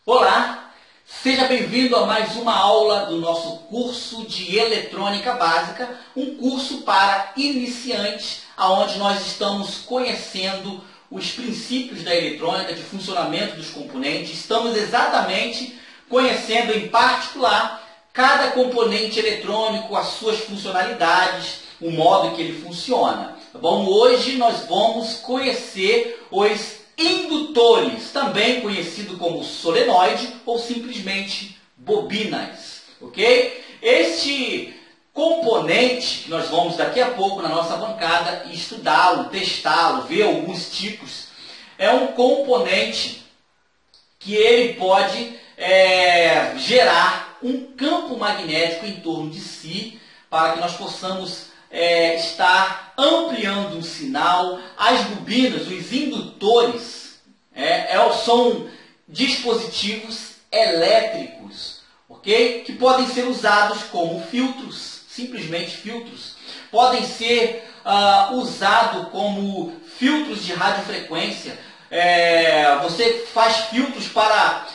Olá, seja bem-vindo a mais uma aula do nosso curso de Eletrônica Básica, um curso para iniciantes, onde nós estamos conhecendo os princípios da eletrônica, de funcionamento dos componentes. Estamos exatamente conhecendo em particular cada componente eletrônico, as suas funcionalidades, o modo que ele funciona. Tá bom? Hoje nós vamos conhecer os indutores, também conhecido como solenoide ou simplesmente bobinas, ok? Este componente que nós vamos daqui a pouco na nossa bancada estudá-lo, testá-lo, ver alguns tipos, é um componente que ele pode gerar um campo magnético em torno de si para que nós possamos estar ampliando um sinal. As bobinas, os indutores, são dispositivos elétricos, ok? Que podem ser usados como filtros, simplesmente filtros. Podem ser usados como filtros de radiofrequência. Você faz filtros para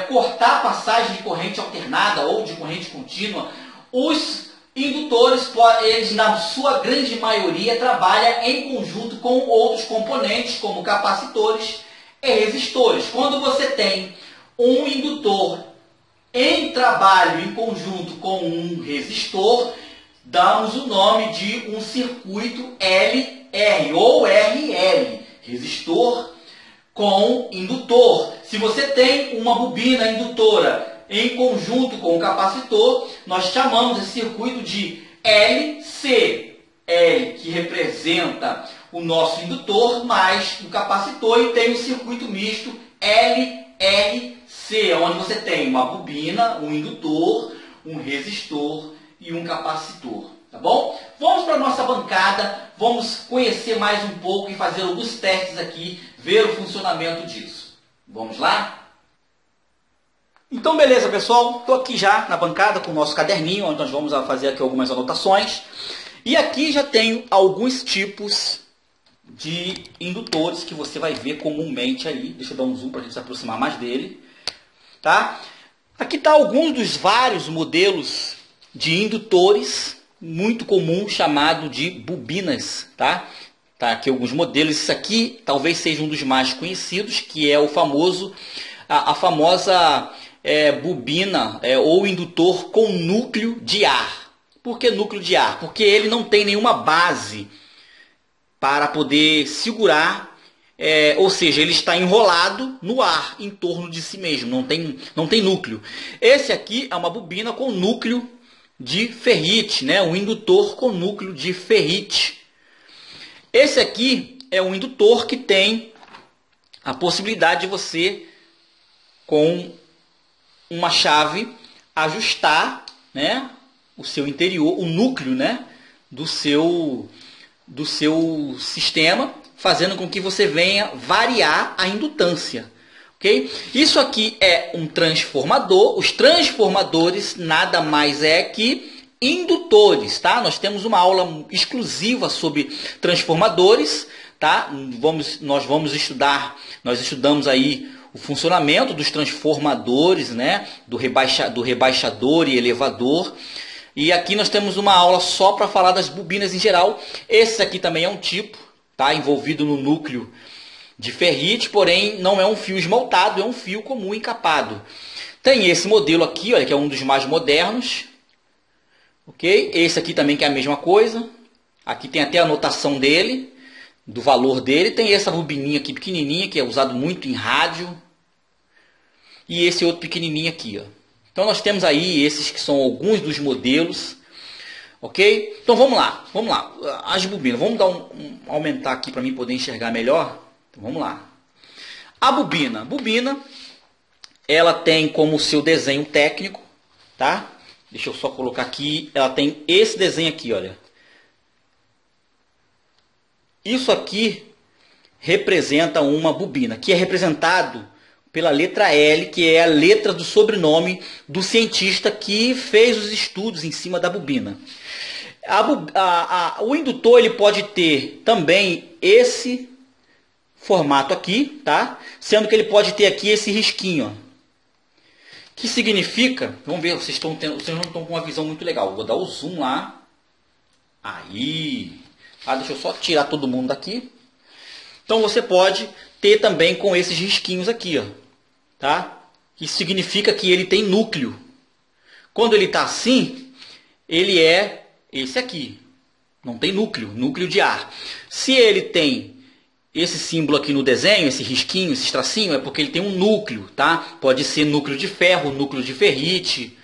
cortar passagem de corrente alternada ou de corrente contínua. Os indutores, eles na sua grande maioria trabalham em conjunto com outros componentes, como capacitores e resistores. Quando você tem um indutor em trabalho em conjunto com um resistor, damos o nome de um circuito LR ou RL, resistor com indutor. Se você tem uma bobina indutora em conjunto com o capacitor, nós chamamos esse circuito de LC. L, que representa o nosso indutor, mais o capacitor, e tem o circuito misto LRC, onde você tem uma bobina, um indutor, um resistor e um capacitor. Tá bom? Vamos para a nossa bancada, vamos conhecer mais um pouco e fazer alguns testes aqui, ver o funcionamento disso. Vamos lá? Então, beleza, pessoal. Estou aqui já na bancada com o nosso caderninho, onde nós vamos fazer aqui algumas anotações. E aqui já tenho alguns tipos de indutores que você vai ver comumente aí. Deixa eu dar um zoom para a gente se aproximar mais dele. Tá? Aqui está alguns dos vários modelos de indutores, muito comum, chamado de bobinas. Tá? Tá aqui alguns modelos. Isso aqui talvez seja um dos mais conhecidos, que é o famoso, a famosa bobina ou indutor com núcleo de ar. Por que núcleo de ar? Porque ele não tem nenhuma base para poder segurar, ou seja, ele está enrolado no ar em torno de si mesmo, não tem núcleo. Esse aqui é uma bobina com núcleo de ferrite, né? Um indutor com núcleo de ferrite. Esse aqui é um indutor que tem a possibilidade de você, com uma chave, ajustar, né, o seu interior, o núcleo, né, do seu sistema, fazendo com que você venha variar a indutância. Okay? Isso aqui é um transformador. Os transformadores nada mais é que indutores. Tá? Nós temos uma aula exclusiva sobre transformadores. Tá? Nós estudamos aí o funcionamento dos transformadores, né? do rebaixador e elevador. E aqui nós temos uma aula só para falar das bobinas em geral. Esse aqui também é um tipo, tá? Envolvido no núcleo de ferrite, porém não é um fio esmaltado, é um fio comum encapado. Tem esse modelo aqui, olha, que é um dos mais modernos. Ok? Esse aqui também que é a mesma coisa. Aqui tem até a anotação dele, do valor dele. Tem essa bobininha aqui pequenininha, que é usado muito em rádio. E esse outro pequenininho aqui, ó. Então nós temos aí esses que são alguns dos modelos, ok? Então vamos lá. As bobinas, vamos dar aumentar aqui para mim poder enxergar melhor. Então vamos lá. A bobina, ela tem como seu desenho técnico, tá? Deixa eu só colocar aqui, ela tem esse desenho aqui, olha. Isso aqui representa uma bobina, que é representado pela letra L, que é a letra do sobrenome do cientista que fez os estudos em cima da bobina. O indutor ele pode ter também esse formato aqui, tá? Sendo que ele pode ter aqui esse risquinho, ó. Que significa, vamos ver, vocês não estão com uma visão muito legal. Vou dar o zoom lá. Aí. Deixa eu só tirar todo mundo daqui. Então você pode ter também com esses risquinhos aqui, ó, tá? Isso significa que ele tem núcleo. Quando ele está assim, ele é esse aqui. Não tem núcleo, núcleo de ar. Se ele tem esse símbolo aqui no desenho, esse risquinho, esse tracinho, é porque ele tem um núcleo, tá? Pode ser núcleo de ferro, núcleo de ferrite,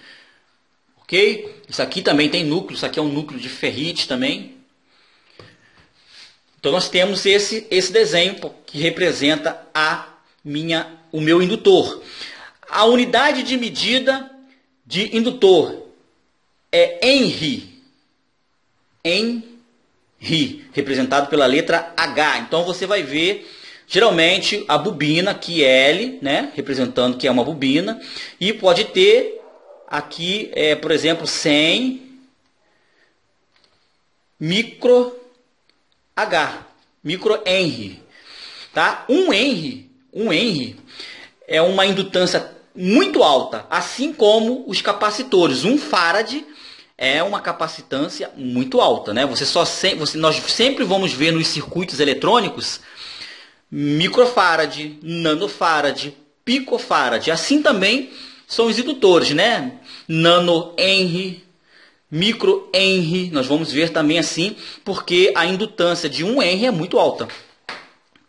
ok? Isso aqui também tem núcleo, isso aqui é um núcleo de ferrite também. Então nós temos esse desenho que representa o meu indutor. A unidade de medida de indutor é Henry. Henry, representado pela letra H. Então você vai ver geralmente a bobina aqui L, né, representando que é uma bobina, e pode ter aqui, por exemplo, 100 micro H, micro Henry, tá? Um Henry é uma indutância muito alta, assim como os capacitores. 1 farad é uma capacitância muito alta, né? Nós sempre vamos ver nos circuitos eletrônicos microfarad, nanofarad, picofarad. Assim também são os indutores, né? Nano Henry, micro Henry, nós vamos ver também assim, porque a indutância de 1 Henry é muito alta.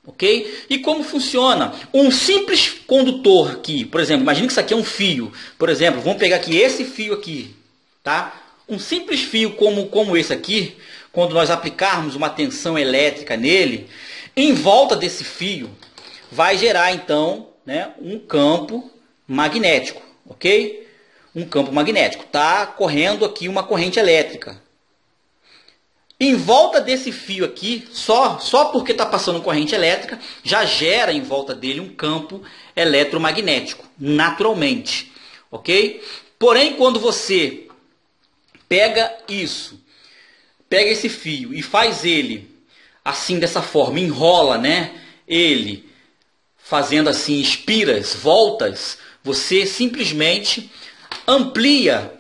Ok? E como funciona? Um simples condutor aqui, por exemplo, imagine que isso aqui é um fio. Por exemplo, vamos pegar aqui esse fio aqui, tá? Um simples fio como esse aqui, quando nós aplicarmos uma tensão elétrica nele, em volta desse fio vai gerar então, né, um campo magnético, ok? Um campo magnético. Está correndo aqui uma corrente elétrica. Em volta desse fio aqui, só porque está passando corrente elétrica, já gera em volta dele um campo eletromagnético, naturalmente. Ok? Porém, quando você pega esse fio e faz ele assim, dessa forma, enrola, né, ele fazendo assim espiras, voltas, você simplesmente amplia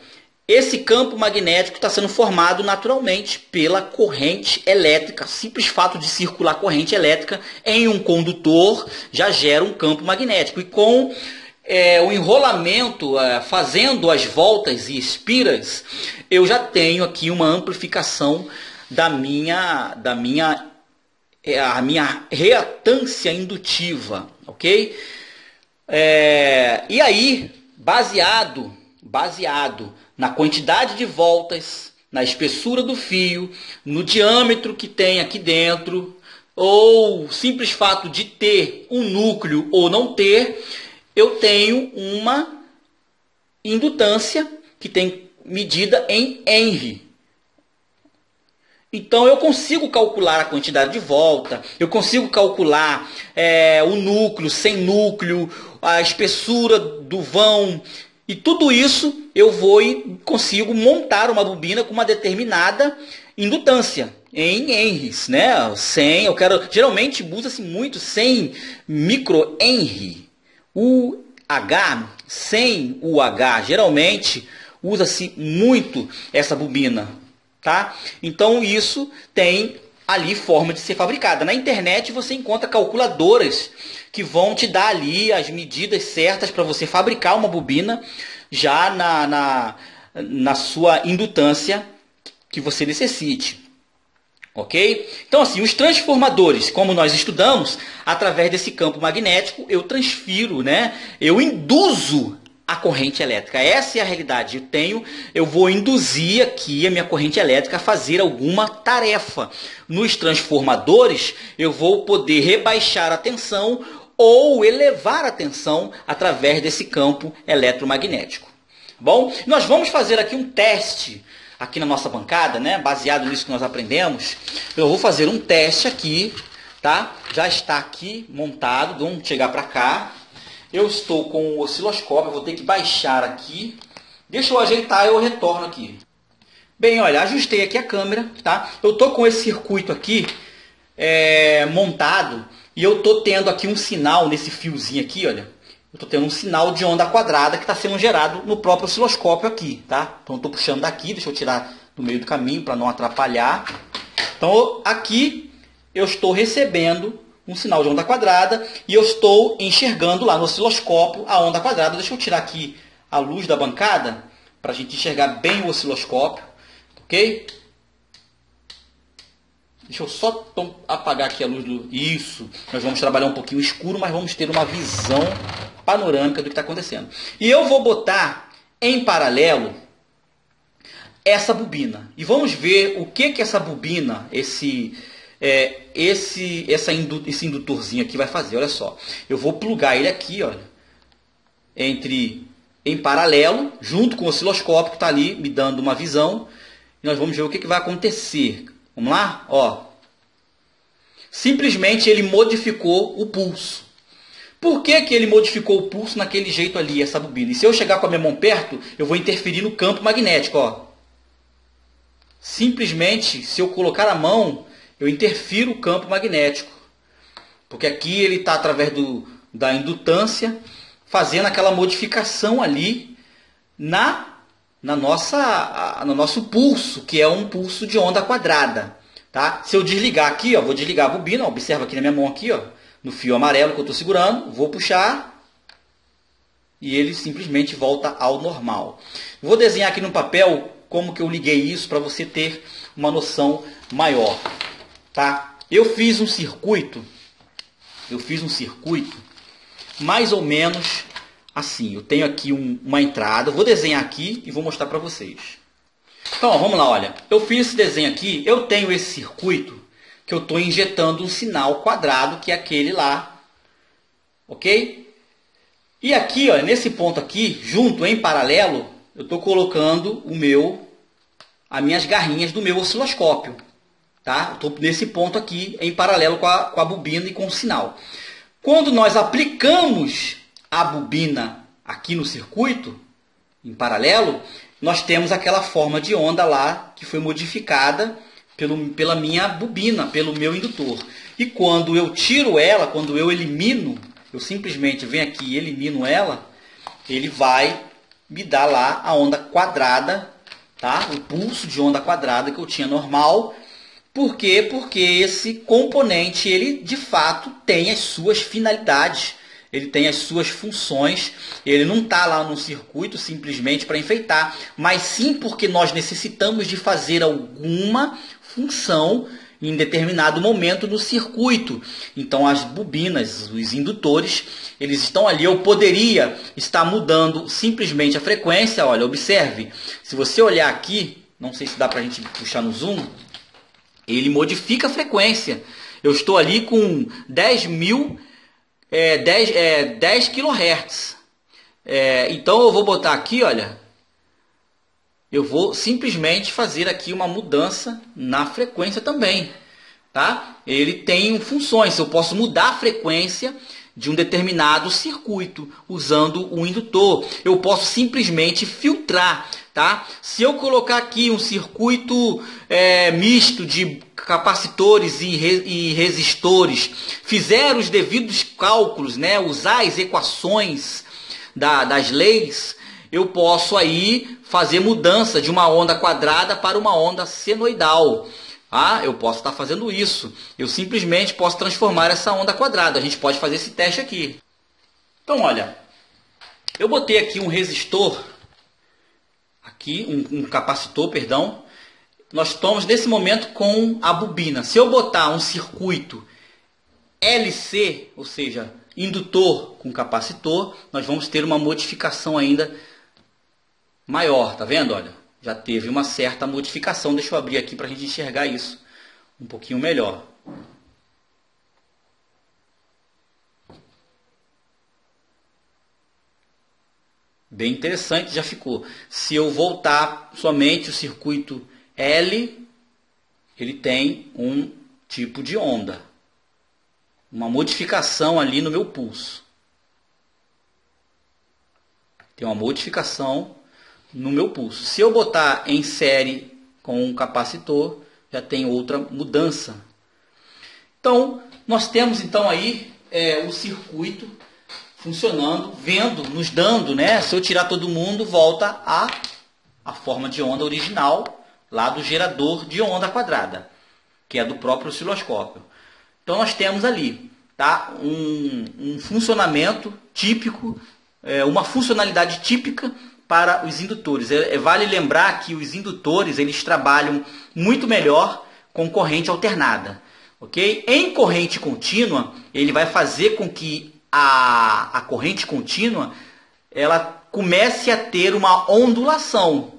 esse campo magnético que está sendo formado naturalmente pela corrente elétrica. Simples fato de circular corrente elétrica em um condutor já gera um campo magnético. E com o enrolamento, fazendo as voltas e espiras, eu já tenho aqui uma amplificação da minha reatância indutiva, ok? E aí, baseado na quantidade de voltas, na espessura do fio, no diâmetro que tem aqui dentro, ou simples fato de ter um núcleo ou não ter, eu tenho uma indutância que tem medida em Henry. Então eu consigo calcular a quantidade de volta, eu consigo calcular o núcleo, sem núcleo, a espessura do vão, e tudo isso eu vou e consigo montar uma bobina com uma determinada indutância em Henrys, né? 100, geralmente usa-se muito 100 micro Henry. UH, 100 UH, geralmente usa-se muito essa bobina, tá? Então isso tem ali forma de ser fabricada. Na internet você encontra calculadoras que vão te dar ali as medidas certas para você fabricar uma bobina já na sua indutância que você necessite. Ok? Então assim, os transformadores, como nós estudamos, através desse campo magnético, eu transfiro, né? Eu induzo a corrente elétrica. Essa é a realidade. Eu vou induzir aqui a minha corrente elétrica a fazer alguma tarefa. Nos transformadores, eu vou poder rebaixar a tensão ou elevar a tensão através desse campo eletromagnético. Bom, nós vamos fazer aqui um teste aqui na nossa bancada, né? Baseado nisso que nós aprendemos. Eu vou fazer um teste aqui, tá? Já está aqui montado. Vamos chegar para cá. Eu estou com o osciloscópio, eu vou ter que baixar aqui. Deixa eu ajeitar e eu retorno aqui. Bem, olha, ajustei aqui a câmera, tá? Eu estou com esse circuito aqui montado e eu estou tendo aqui um sinal nesse fiozinho aqui, olha. eu estou tendo um sinal de onda quadrada que está sendo gerado no próprio osciloscópio aqui, tá? Então eu estou puxando daqui, deixa eu tirar do meio do caminho para não atrapalhar. Então aqui eu estou recebendo um sinal de onda quadrada e eu estou enxergando lá no osciloscópio a onda quadrada. Deixa eu tirar aqui a luz da bancada para a gente enxergar bem o osciloscópio, ok? Deixa eu só apagar aqui a luz do... Isso, nós vamos trabalhar um pouquinho escuro, mas vamos ter uma visão panorâmica do que está acontecendo. E eu vou botar em paralelo essa bobina. E vamos ver o que essa bobina, esse indutorzinho aqui vai fazer. Olha só, eu vou plugar ele aqui, olha, em paralelo, junto com o osciloscópio que está ali me dando uma visão. E nós vamos ver o que vai acontecer. Vamos lá? Ó. Simplesmente ele modificou o pulso. Por que ele modificou o pulso naquele jeito ali, essa bobina? E se eu chegar com a minha mão perto, eu vou interferir no campo magnético. Ó. Simplesmente, se eu colocar a mão, eu interfiro o campo magnético. Porque aqui ele está através da indutância, fazendo aquela modificação ali no nosso pulso, que é um pulso de onda quadrada. Tá? Se eu desligar aqui, ó, vou desligar a bobina, ó, observa aqui na minha mão, aqui, ó, no fio amarelo que eu estou segurando, vou puxar e ele simplesmente volta ao normal. Vou desenhar aqui no papel como que eu liguei isso para você ter uma noção maior. Tá? Eu fiz um circuito mais ou menos assim. Eu tenho aqui uma entrada, vou desenhar aqui e vou mostrar para vocês. Então, ó, vamos lá, olha. Eu fiz esse desenho aqui, eu tenho esse circuito que eu estou injetando um sinal quadrado, que é aquele lá. Ok? E aqui, ó, nesse ponto aqui, junto, em paralelo, eu estou colocando as minhas garrinhas do meu osciloscópio. Tá? Estou nesse ponto aqui, em paralelo com a bobina e com o sinal. Quando nós aplicamos a bobina aqui no circuito, em paralelo, nós temos aquela forma de onda lá que foi modificada pela minha bobina, pelo meu indutor. E quando eu tiro ela, quando eu elimino, eu simplesmente venho aqui e elimino ela, ele vai me dar lá a onda quadrada, tá? O pulso de onda quadrada que eu tinha normal. Por quê? Porque esse componente, ele de fato tem as suas finalidades. Ele tem as suas funções, ele não está lá no circuito simplesmente para enfeitar, mas sim porque nós necessitamos de fazer alguma função em determinado momento no circuito. Então as bobinas, os indutores, eles estão ali. Eu poderia estar mudando simplesmente a frequência. Olha, observe, se você olhar aqui, não sei se dá para a gente puxar no zoom, ele modifica a frequência. Eu estou ali com 10 kHz. Então eu vou botar aqui, olha, eu vou simplesmente fazer aqui uma mudança na frequência também, tá? Ele tem funções, eu posso mudar a frequência de um determinado circuito usando o indutor. Eu posso simplesmente filtrar, tá? Se eu colocar aqui um circuito misto de capacitores e resistores, fizer os devidos cálculos, né, usar as equações das leis, eu posso aí fazer mudança de uma onda quadrada para uma onda senoidal. Eu posso estar fazendo isso. Eu simplesmente posso transformar essa onda quadrada. A gente pode fazer esse teste aqui. Então, olha, eu botei aqui um resistor, aqui um capacitor, perdão. Nós estamos nesse momento com a bobina. Se eu botar um circuito LC, ou seja, indutor com capacitor, nós vamos ter uma modificação ainda maior. Tá vendo? Olha, já teve uma certa modificação. Deixa eu abrir aqui para a gente enxergar isso um pouquinho melhor. Bem interessante, já ficou. Se eu voltar somente o circuito L, ele tem um tipo de onda, uma modificação ali no meu pulso. Tem uma modificação no meu pulso. Se eu botar em série com um capacitor, já tem outra mudança. Então, nós temos então aí o circuito funcionando, vendo, nos dando, né? Se eu tirar todo mundo, volta a forma de onda original lá do gerador de onda quadrada, que é do próprio osciloscópio. Então nós temos ali, tá, um funcionamento típico, uma funcionalidade típica para os indutores. Vale lembrar que os indutores eles trabalham muito melhor com corrente alternada. Okay? Em corrente contínua, ele vai fazer com que a corrente contínua ela comece a ter uma ondulação.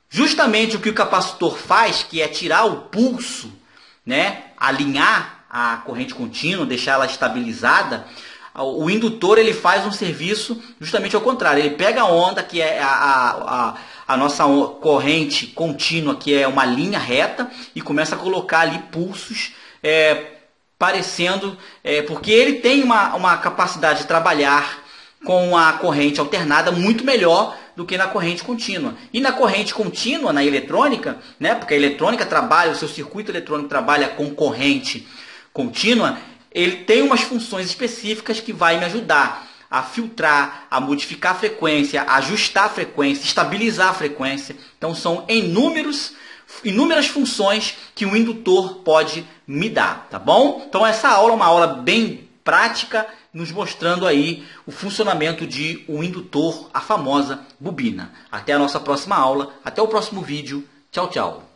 Justamente o que o capacitor faz, que é tirar o pulso, né? Alinhar a corrente contínua, deixar ela estabilizada, o indutor ele faz um serviço justamente ao contrário. Ele pega a onda, que é a nossa corrente contínua, que é uma linha reta, e começa a colocar ali pulsos, parecendo, porque ele tem uma capacidade de trabalhar com a corrente alternada muito melhor do que na corrente contínua. E na corrente contínua, na eletrônica, né, porque a eletrônica trabalha, o seu circuito eletrônico trabalha com corrente contínua, ele tem umas funções específicas que vai me ajudar a filtrar, a modificar a frequência, a ajustar a frequência, estabilizar a frequência. Então são inúmeras funções que o indutor pode me dar, tá bom? Então essa aula é uma aula bem prática, nos mostrando aí o funcionamento de um indutor, a famosa bobina. Até a nossa próxima aula, até o próximo vídeo. Tchau, tchau.